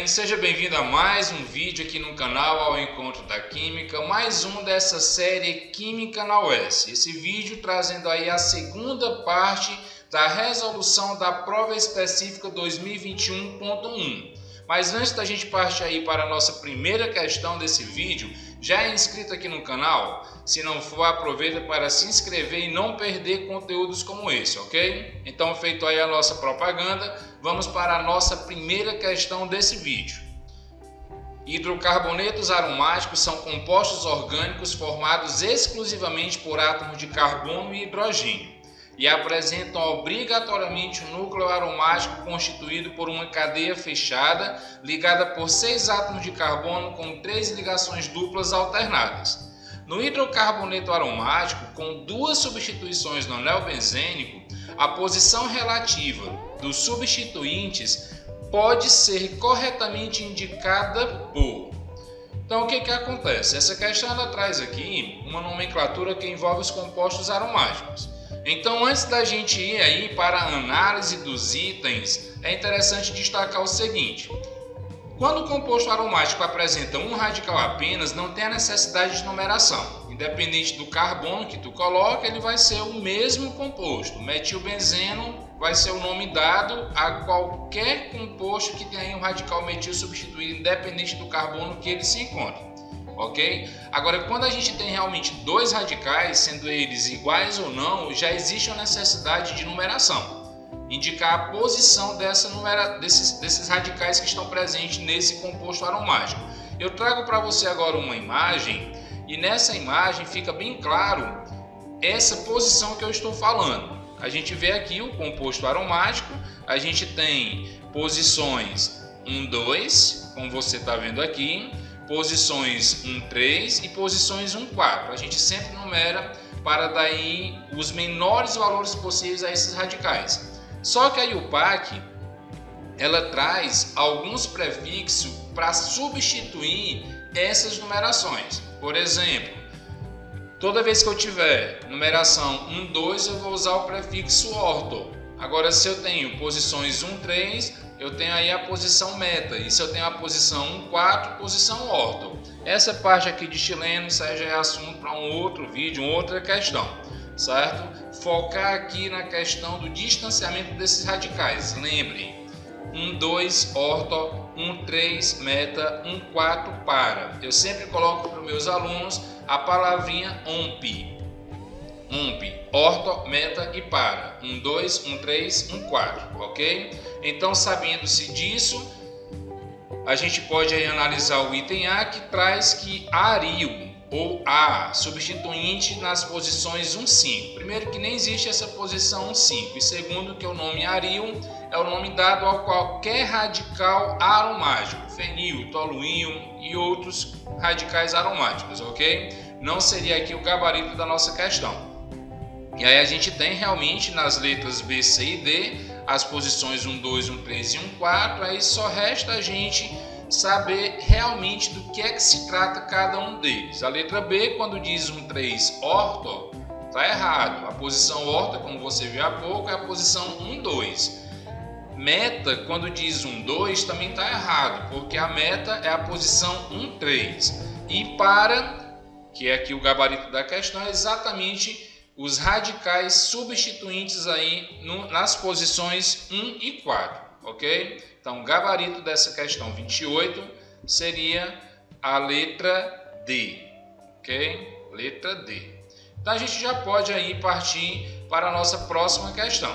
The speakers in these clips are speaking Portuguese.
bem? Seja bem-vindo a mais um vídeo aqui no canal Ao Encontro da Química, mais um dessa série Química na UES. Esse vídeo trazendo aí a segunda parte da resolução da prova específica 2021.1. Mas antes da gente partir aí para a nossa primeira questão desse vídeo, já é inscrito aqui no canal? Se não for, aproveita para se inscrever e não perder conteúdos como esse, ok? Então, feito aí a nossa propaganda, vamos para a nossa primeira questão desse vídeo. Hidrocarbonetos aromáticos são compostos orgânicos formados exclusivamente por átomos de carbono e hidrogênio e apresentam obrigatoriamente um núcleo aromático constituído por uma cadeia fechada ligada por 6 átomos de carbono com 3 ligações duplas alternadas. No hidrocarboneto aromático, com 2 substituições no anel benzênico, a posição relativa dos substituintes pode ser corretamente indicada por... Então, o que acontece? Essa questão ela traz aqui uma nomenclatura que envolve os compostos aromáticos. Então, antes da gente ir aí para a análise dos itens, é interessante destacar o seguinte: quando o composto aromático apresenta um radical apenas, não tem a necessidade de numeração. Independente do carbono que tu coloca, ele vai ser o mesmo composto. Metilbenzeno vai ser o nome dado a qualquer composto que tenha um radical metil substituído, independente do carbono que ele se encontre. Ok? Agora, quando a gente tem realmente 2 radicais, sendo eles iguais ou não, já existe a necessidade de numeração. Indicar a posição desses radicais que estão presentes nesse composto aromático. Eu trago para você agora uma imagem e nessa imagem fica bem claro essa posição que eu estou falando. A gente vê aqui o composto aromático, a gente tem posições 1, 2, como você está vendo aqui, posições 1, 3 e posições 1, 4. A gente sempre numera para daí os menores valores possíveis a esses radicais. Só que a IUPAC ela traz alguns prefixos para substituir essas numerações. Por exemplo, toda vez que eu tiver numeração 1, 2, eu vou usar o prefixo orto. Agora, se eu tenho posições 1, 3, eu tenho aí a posição meta. E se eu tenho a posição 1, 4, posição orto. Essa parte aqui de chileno, isso aí já é assunto para um outro vídeo, uma outra questão, certo? Focar aqui na questão do distanciamento desses radicais. Lembre, 1, 2, orto, 1, 3, meta, 1, 4, para. Eu sempre coloco para os meus alunos a palavrinha OMP. OMP, orto, meta e para. 1, 2, 1, 3, 1, 4, ok? Então, sabendo-se disso, a gente pode aí analisar o item A, que traz que ario ou A, substituinte nas posições 1, 5. Primeiro que nem existe essa posição 1, 5. E segundo que o nome ario é o nome dado a qualquer radical aromático, fenil, toluíno e outros radicais aromáticos, ok? Não seria aqui o gabarito da nossa questão. E aí a gente tem realmente nas letras B, C e D as posições 1, 2, 1, 3 e 1, 4. Aí só resta a gente saber realmente do que é que se trata cada um deles. A letra B, quando diz 1, 3 orto, está errado. A posição orto, como você viu há pouco, é a posição 1, 2. Meta, quando diz 1, 2, também está errado, porque a meta é a posição 1, 3. E para, que é aqui o gabarito da questão, é exatamente os radicais substituintes aí nas posições 1 e 4, ok? Então, o gabarito dessa questão 28 seria a letra D, ok? Letra D. Então, a gente já pode aí partir para a nossa próxima questão.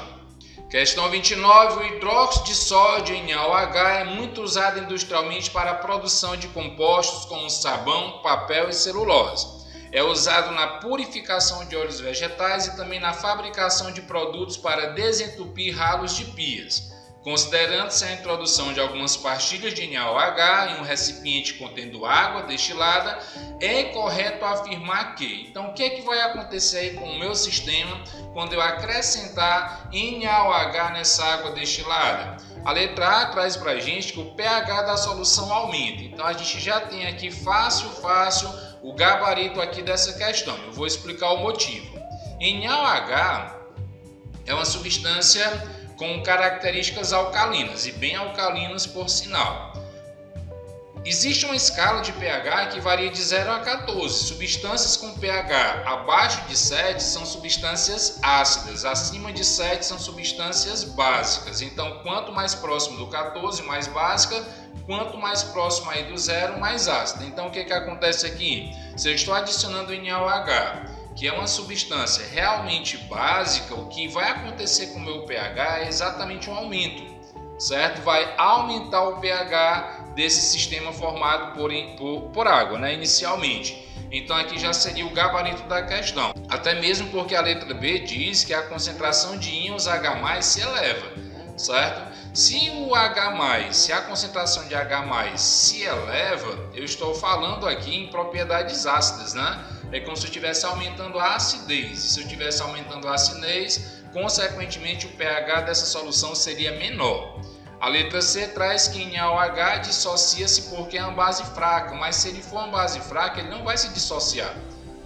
Questão 29. O hidróxido de sódio NaOH é muito usado industrialmente para a produção de compostos como sabão, papel e celulose. É usado na purificação de óleos vegetais e também na fabricação de produtos para desentupir ralos de pias. Considerando-se a introdução de algumas pastilhas de NaOH em um recipiente contendo água destilada, é correto afirmar que... Então, o que vai acontecer aí com o meu sistema quando eu acrescentar NaOH nessa água destilada? A letra A traz para a gente que o pH da solução aumenta. Então, a gente já tem aqui fácil o gabarito aqui dessa questão. Eu vou explicar o motivo. NaOH é uma substância com características alcalinas e bem alcalinas por sinal. Existe uma escala de pH que varia de 0 a 14. Substâncias com pH abaixo de 7 são substâncias ácidas, acima de 7 são substâncias básicas. Então, quanto mais próximo do 14, mais básica, quanto mais próximo aí do 0, mais ácida. Então, o que acontece aqui? Se eu estou adicionando NaOH, que é uma substância realmente básica, o que vai acontecer com o meu pH é exatamente um aumento, certo? Vai aumentar o pH desse sistema formado por água, né, inicialmente. Então aqui já seria o gabarito da questão. Até mesmo porque a letra B diz que a concentração de íons H+ se eleva, certo? Se o H+, se a concentração de H+ se eleva, eu estou falando aqui em propriedades ácidas, né? É como se eu estivesse aumentando a acidez. E se eu estivesse aumentando a acidez, consequentemente o pH dessa solução seria menor. A letra C traz que NaOH dissocia-se porque é uma base fraca, mas se ele for uma base fraca, ele não vai se dissociar,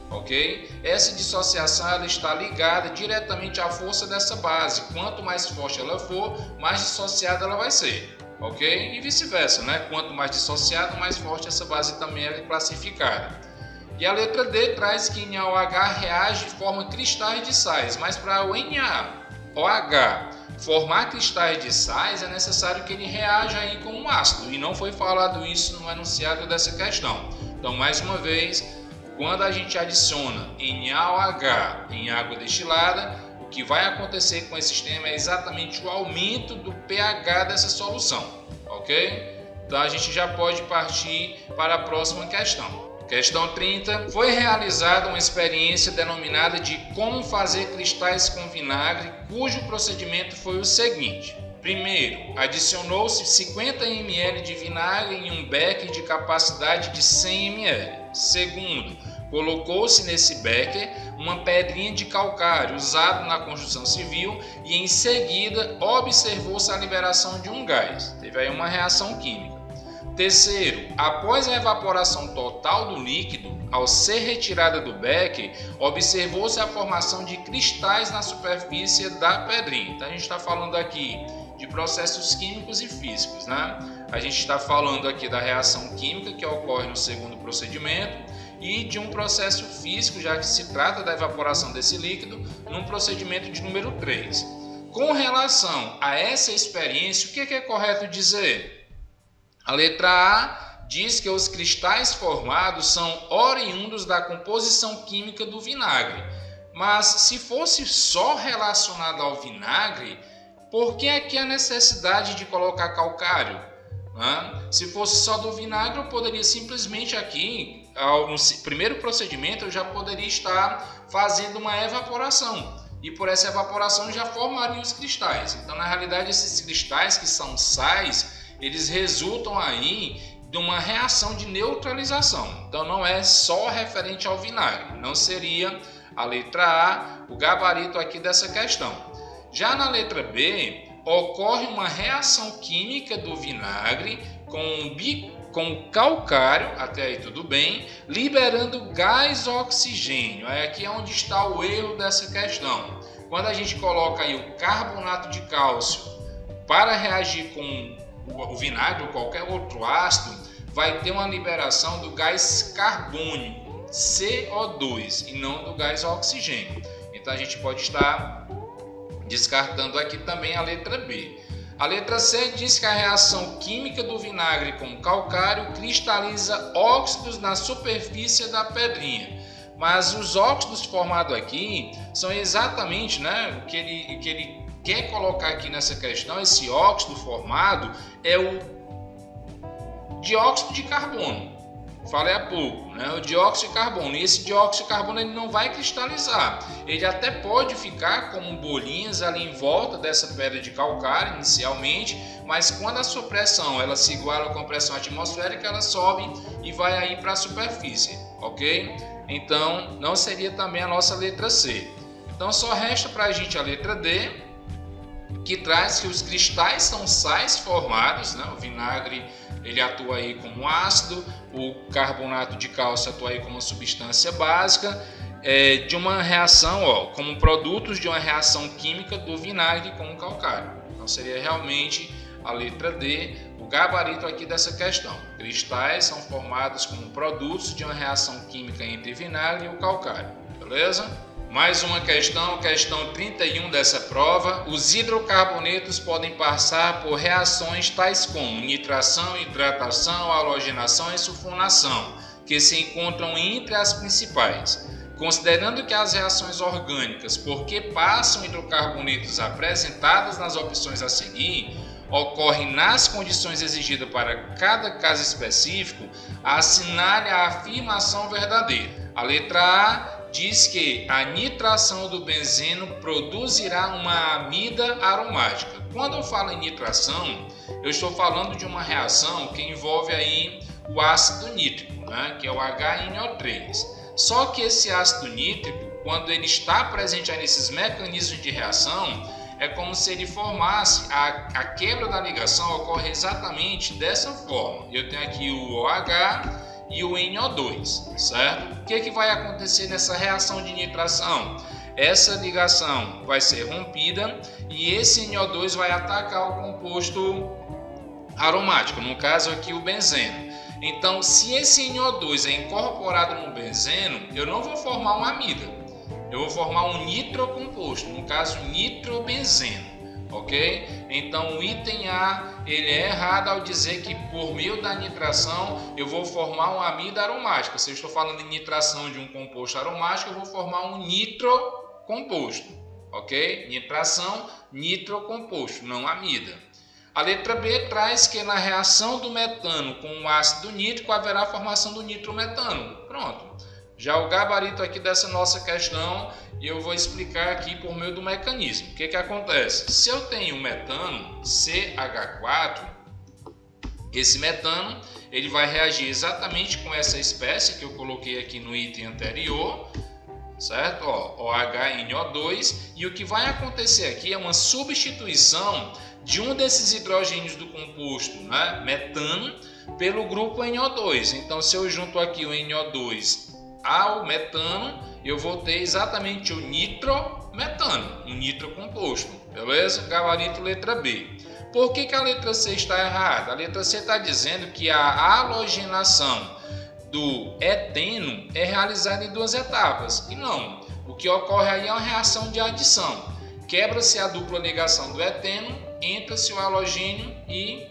ok? Essa dissociação ela está ligada diretamente à força dessa base. Quanto mais forte ela for, mais dissociada ela vai ser, ok? E vice-versa, né? Quanto mais dissociada, mais forte essa base também é classificada. E a letra D traz que NaOH reage de forma cristais de sais, mas para o NaOH formar cristais de sais é necessário que ele reaja aí com um ácido, e não foi falado isso no enunciado dessa questão. Então, mais uma vez, quando a gente adiciona NaOH em água destilada, o que vai acontecer com esse sistema é exatamente o aumento do pH dessa solução, ok? Então a gente já pode partir para a próxima questão. Questão 30. Foi realizada uma experiência denominada de como fazer cristais com vinagre, cujo procedimento foi o seguinte. Primeiro, adicionou-se 50 ml de vinagre em um becker de capacidade de 100 ml. Segundo, colocou-se nesse becker uma pedrinha de calcário usado na construção civil e em seguida observou-se a liberação de um gás. Teve aí uma reação química. Terceiro, após a evaporação total do líquido, ao ser retirada do becker, observou-se a formação de cristais na superfície da pedrinha. Então a gente está falando aqui de processos químicos e físicos, né? A gente está falando aqui da reação química que ocorre no segundo procedimento e de um processo físico, já que se trata da evaporação desse líquido, num procedimento de número 3. Com relação a essa experiência, o que é correto dizer? A letra A diz que os cristais formados são oriundos da composição química do vinagre. Mas se fosse só relacionado ao vinagre, por que aqui a necessidade de colocar calcário? Se fosse só do vinagre, eu poderia simplesmente aqui, no primeiro procedimento, eu já poderia estar fazendo uma evaporação. E por essa evaporação já formaria os cristais. Então, na realidade, esses cristais que são sais, eles resultam aí de uma reação de neutralização. Então não é só referente ao vinagre, não seria a letra A o gabarito aqui dessa questão. Já na letra B, ocorre uma reação química do vinagre com calcário, até aí tudo bem, liberando gás oxigênio. Aqui é onde está o erro dessa questão. Quando a gente coloca aí o carbonato de cálcio para reagir com o vinagre ou qualquer outro ácido, vai ter uma liberação do gás carbônico, CO2, e não do gás oxigênio. Então a gente pode estar descartando aqui também a letra B. A letra C diz que a reação química do vinagre com calcário cristaliza óxidos na superfície da pedrinha. Mas os óxidos formados aqui são exatamente, o que ele quer colocar aqui nessa questão. Esse óxido formado é o dióxido de carbono. Falei há pouco, o dióxido de carbono. E esse dióxido de carbono ele não vai cristalizar. Ele até pode ficar como bolinhas ali em volta dessa pedra de calcário inicialmente, mas quando a sua pressão ela se iguala com a pressão atmosférica, ela sobe e vai aí para a superfície, ok? Então não seria também a nossa letra C. Então só resta para a gente a letra D, que traz que os cristais são sais formados, o vinagre ele atua aí como ácido, o carbonato de cálcio atua aí como substância básica de uma reação, como produtos de uma reação química do vinagre com o calcário. Então seria realmente a letra D, o gabarito aqui dessa questão. Cristais são formados como produtos de uma reação química entre vinagre e o calcário, beleza? Mais uma questão, questão 31 dessa prova. Os hidrocarbonetos podem passar por reações tais como nitração, hidratação, halogenação e sulfonação, que se encontram entre as principais. Considerando que as reações orgânicas, porque passam hidrocarbonetos apresentadas nas opções a seguir, ocorrem nas condições exigidas para cada caso específico, assinale a afirmação verdadeira. A letra A diz que a nitração do benzeno produzirá uma amida aromática. Quando eu falo em nitração, eu estou falando de uma reação que envolve aí o ácido nítrico, né, que é o HNO3. Só que esse ácido nítrico, quando ele está presente aí nesses mecanismos de reação, é como se ele formasse, a quebra da ligação ocorre exatamente dessa forma. Eu tenho aqui o OH e o NO2, certo? O que vai acontecer nessa reação de nitração? Essa ligação vai ser rompida e esse NO2 vai atacar o composto aromático, no caso aqui o benzeno. Então, se esse NO2 é incorporado no benzeno, eu não vou formar uma amida, eu vou formar um nitrocomposto, no caso nitrobenzeno. Ok? Então o item A ele é errado ao dizer que por meio da nitração eu vou formar uma amida aromática. Se eu estou falando em nitração de um composto aromático, eu vou formar um nitrocomposto. Ok? Nitração, nitrocomposto, não amida. A letra B traz que na reação do metano com o ácido nítrico haverá a formação do nitrometano. Pronto. Já o gabarito aqui dessa nossa questão, eu vou explicar aqui por meio do mecanismo. O que acontece? Se eu tenho metano, CH4, esse metano ele vai reagir exatamente com essa espécie que eu coloquei aqui no item anterior, certo? OHNO2, e o que vai acontecer aqui é uma substituição de um desses hidrogênios do composto, né, metano, pelo grupo NO2. Então, se eu junto aqui o NO2 ao metano, eu vou ter exatamente o nitrometano, um nitrocomposto, beleza? Gabarito letra B. Por que a letra C está errada? A letra C está dizendo que a halogenação do eteno é realizada em duas etapas, e não. O que ocorre aí é uma reação de adição. Quebra-se a dupla ligação do eteno, entra-se o halogênio e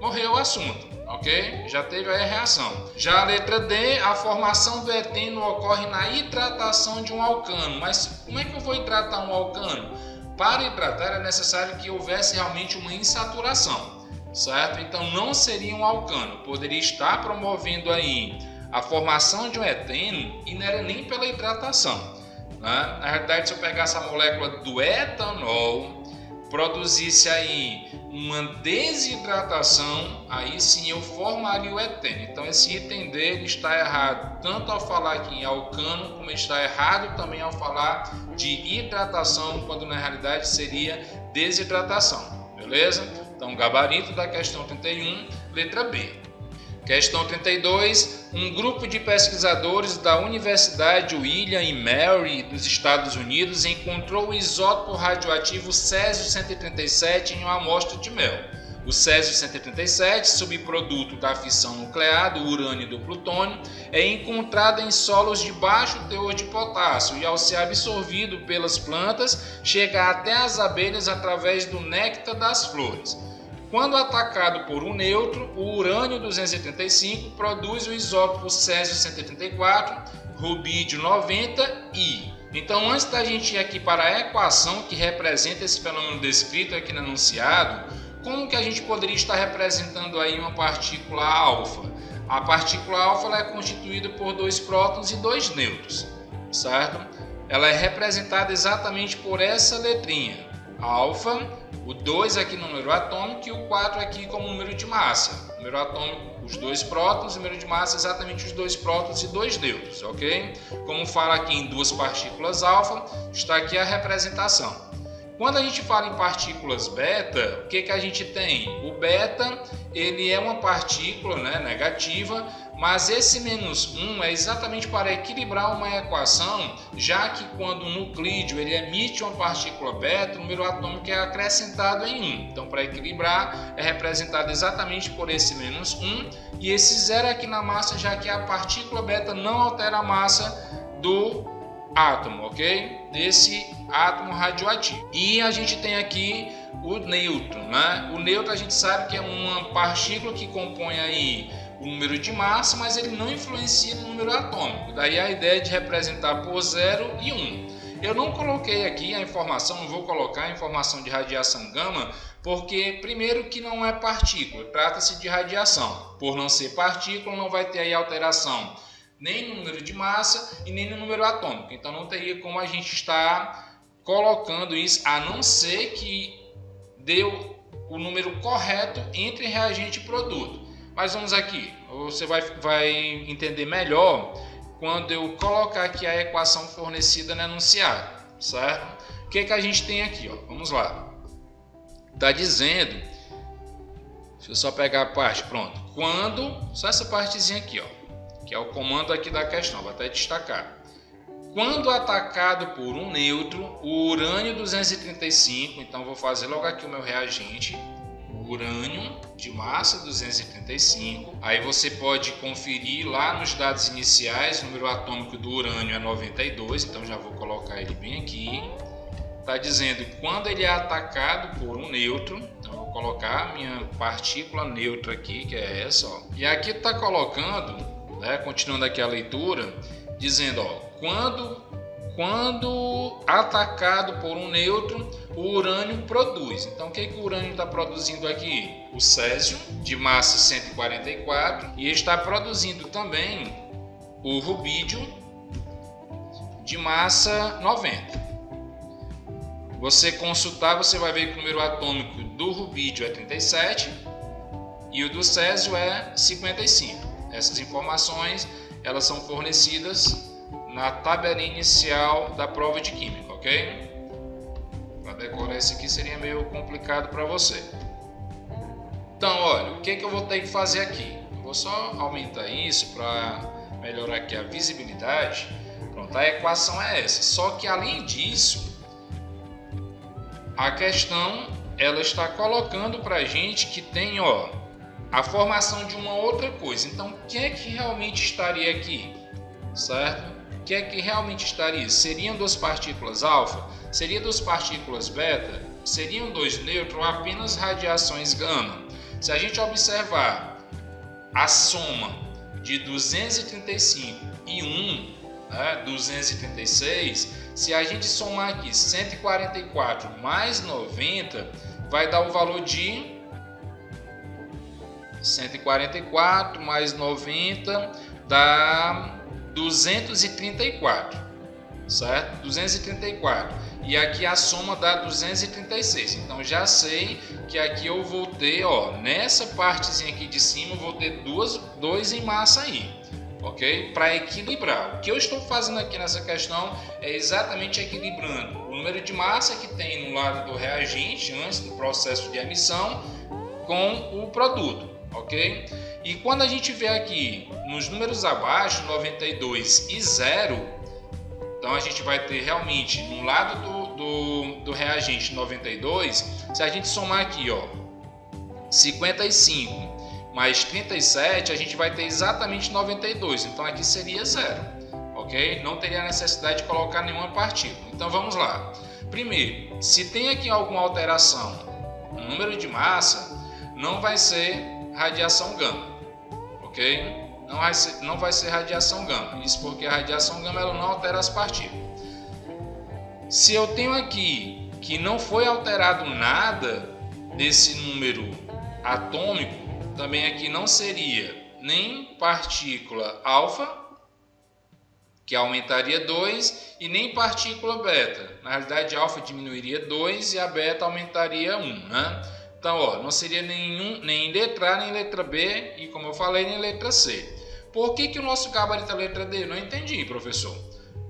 morreu o assunto. Ok? Já teve aí a reação. Já a letra D, a formação do eteno ocorre na hidratação de um alcano. Mas como é que eu vou hidratar um alcano? Para hidratar é necessário que houvesse realmente uma insaturação, certo? Então não seria um alcano. Poderia estar promovendo aí a formação de um eteno e não era nem pela hidratação, né? Na realidade, se eu pegasse a molécula do etanol, produzisse aí uma desidratação, aí sim eu formaria o eteno. Então esse item dele está errado tanto ao falar aqui em alcano, como está errado também ao falar de hidratação, quando na realidade seria desidratação, beleza? Então gabarito da questão 31, letra B. Questão 32, um grupo de pesquisadores da Universidade William e Mary dos Estados Unidos encontrou o isótopo radioativo Césio-137 em uma amostra de mel. O Césio-137, subproduto da fissão nuclear do urânio e do plutônio, é encontrado em solos de baixo teor de potássio e, ao ser absorvido pelas plantas, chega até as abelhas através do néctar das flores. Quando atacado por um nêutron, o urânio-235 produz o isótopo Césio-134, rubídio-90 e... Então, antes da gente ir aqui para a equação que representa esse fenômeno descrito aqui no enunciado, como que a gente poderia estar representando aí uma partícula alfa? A partícula alfa ela é constituída por 2 prótons e 2 nêutrons, certo? Ela é representada exatamente por essa letrinha. Alfa, o 2 aqui no número atômico e o 4 aqui como número de massa. Número atômico, os 2 prótons, número de massa, exatamente os 2 prótons e 2 nêutrons, ok? Como fala aqui em 2 partículas alfa, está aqui a representação. Quando a gente fala em partículas beta, o que a gente tem? O beta, ele é uma partícula, né, negativa, mas esse -1 é exatamente para equilibrar uma equação, já que quando o nuclídeo ele emite uma partícula beta, o número atômico é acrescentado em 1. Então, para equilibrar, é representado exatamente por esse -1 e esse 0 aqui na massa, já que a partícula beta não altera a massa do átomo, ok? Desse átomo radioativo. E a gente tem aqui o nêutron, né? O nêutron a gente sabe que é uma partícula que compõe aí o número de massa, mas ele não influencia no número atômico. Daí a ideia de representar por 0 e 1. Eu não coloquei aqui a informação, não vou colocar a informação de radiação gama, porque primeiro que não é partícula, trata-se de radiação. Por não ser partícula, não vai ter aí alteração nem no número de massa e nem no número atômico. Então não teria como a gente estar colocando isso, a não ser que deu o número correto entre reagente e produto. Mas vamos aqui, você vai entender melhor quando eu colocar aqui a equação fornecida no enunciado, certo? O que a gente tem aqui? Ó? Vamos lá. Está dizendo, deixa eu só pegar a parte, pronto. Quando, só essa partezinha aqui, ó, que é o comando aqui da questão, vou até destacar. Quando atacado por um nêutron, o urânio 235, então vou fazer logo aqui o meu reagente, urânio de massa 235. Aí você pode conferir lá nos dados iniciais, o número atômico do urânio é 92, então já vou colocar ele bem aqui. Está dizendo quando ele é atacado por um nêutron, então vou colocar a minha partícula neutra aqui, que é essa, ó. E aqui está colocando, né, continuando aqui a leitura, dizendo, ó, quando atacado por um nêutron, o urânio produz. Então, o que o urânio está produzindo aqui? O césio, de massa 144, e está produzindo também o rubídio, de massa 90. Você consultar, você vai ver que o número atômico do rubídio é 37 e o do césio é 55. Essas informações, elas são fornecidas na tabela inicial da prova de química, ok? Para decorar isso aqui seria meio complicado para você. Então, olha, o que eu vou ter que fazer aqui? Eu vou só aumentar isso para melhorar aqui a visibilidade. Pronto, a equação é essa. Só que além disso, a questão ela está colocando para a gente que tem, ó, a formação de uma outra coisa. Então, o que é que realmente estaria aqui? Certo? O que é que realmente estaria? Seriam duas partículas alfa? Seria duas partículas beta? Seriam dois nêutrons ou apenas radiações gama? Se a gente observar a soma de 235 e 1, né, 236, se a gente somar aqui 144 mais 90, vai dar o valor de 144 mais 90 dá 234, certo? 234. E aqui a soma dá 236. Então já sei que aqui eu vou ter, ó, nessa partezinha aqui de cima, eu vou ter dois em massa aí, ok? Para equilibrar. O que eu estou fazendo aqui nessa questão é exatamente equilibrando o número de massa que tem no lado do reagente antes do processo de emissão com o produto, ok? E quando a gente vê aqui nos números abaixo, 92 e 0, então a gente vai ter realmente no lado do reagente 92, se a gente somar aqui, ó, 55 mais 37, a gente vai ter exatamente 92, então aqui seria 0, ok? Não teria necessidade de colocar nenhuma partícula. Então vamos lá. Primeiro, se tem aqui alguma alteração no número de massa, não vai ser radiação gama, ok? Não vai ser radiação gama, isso porque a radiação gama ela não altera as partículas. Se eu tenho aqui que não foi alterado nada desse número atômico, também aqui não seria nem partícula alfa, que aumentaria 2, e nem partícula beta. Na realidade, a alfa diminuiria 2 e a beta aumentaria 1, né? Então, ó, não seria nem letra A, nem letra B e, como eu falei, nem letra C. Por que o nosso gabarito é letra D? Não entendi, professor.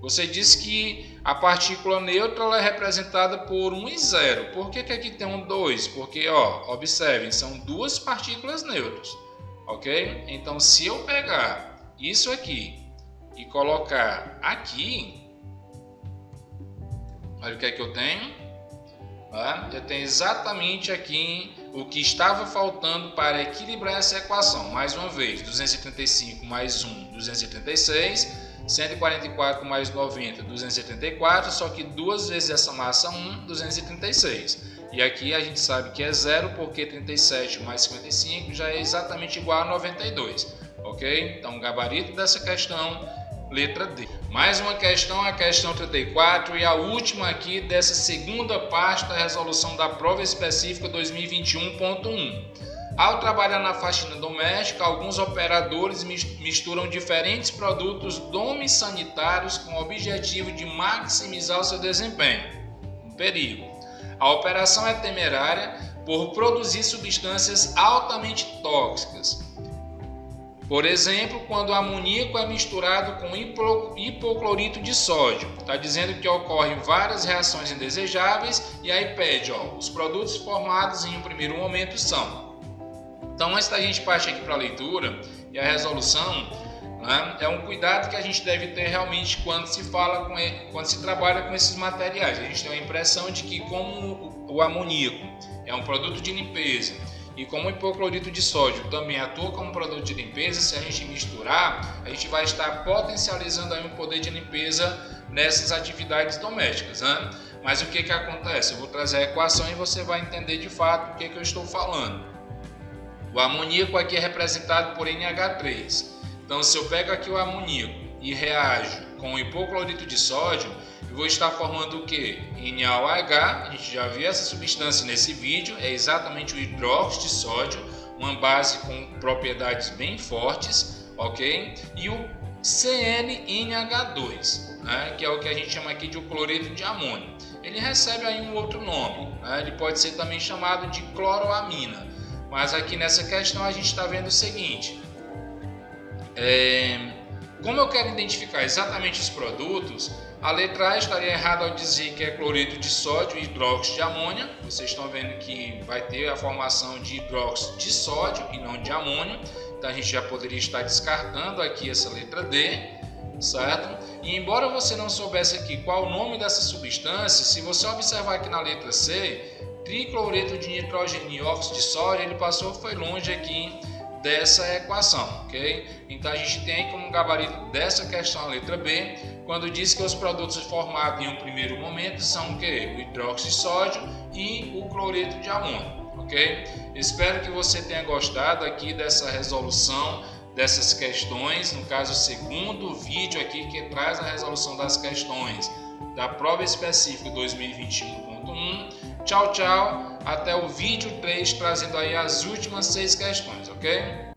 Você disse que a partícula neutra ela é representada por 1 e 0. Por que aqui tem um 2? Porque, observem, são duas partículas neutras, ok? Então, se eu pegar isso aqui e colocar aqui, olha o que é que eu tenho. Eu tenho exatamente aqui o que estava faltando para equilibrar essa equação. Mais uma vez, 235 mais 1, 236, 144 mais 90, 274, só que duas vezes essa massa 1, 236. E aqui a gente sabe que é 0 porque 37 mais 55 já é exatamente igual a 92. Ok? Então, o gabarito dessa questão, letra D. Mais uma questão, a questão 34 e a última aqui dessa segunda parte da resolução da prova específica 2021.1. Ao trabalhar na faxina doméstica, alguns operadores misturam diferentes produtos domissanitários com o objetivo de maximizar o seu desempenho. Um perigo. A operação é temerária por produzir substâncias altamente tóxicas. Por exemplo, quando o amoníaco é misturado com hipoclorito de sódio. Está dizendo que ocorrem várias reações indesejáveis e aí pede, os produtos formados em um primeiro momento são. Então, antes da gente partir aqui para a leitura e a resolução, é um cuidado que a gente deve ter realmente quando se trabalha com esses materiais. A gente tem a impressão de que como o amoníaco é um produto de limpeza, e como o hipoclorito de sódio também atua como produto de limpeza, se a gente misturar, a gente vai estar potencializando aí um poder de limpeza nessas atividades domésticas. Mas o que acontece? Eu vou trazer a equação e você vai entender de fato o que eu estou falando. O amoníaco aqui é representado por NH3. Então, se eu pego aqui o amoníaco e reajo com o hipoclorito de sódio, eu vou estar formando o que? NaOH, a gente já viu essa substância nesse vídeo, é exatamente o hidróxido de sódio, uma base com propriedades bem fortes, ok? E o CnNH2, que é o que a gente chama aqui de cloreto de amônio. Ele recebe aí um outro nome, ele pode ser também chamado de cloroamina, mas aqui nessa questão a gente está vendo o seguinte, como eu quero identificar exatamente os produtos, a letra A estaria errada ao dizer que é cloreto de sódio e hidróxido de amônia. Vocês estão vendo que vai ter a formação de hidróxido de sódio e não de amônio. Então a gente já poderia estar descartando aqui essa letra D, certo? E embora você não soubesse aqui qual o nome dessa substância, se você observar aqui na letra C, tricloreto de nitrogênio e óxido de sódio, ele foi longe aqui dessa equação, ok? Então a gente tem como gabarito dessa questão a letra B, quando diz que os produtos formados em um primeiro momento são o que? O hidróxido de sódio e o cloreto de amônio, ok? Espero que você tenha gostado aqui dessa resolução dessas questões, no caso o segundo vídeo aqui que traz a resolução das questões da prova específica 2021.1. Tchau, tchau, até o vídeo 3 trazendo aí as últimas 6 questões, ok?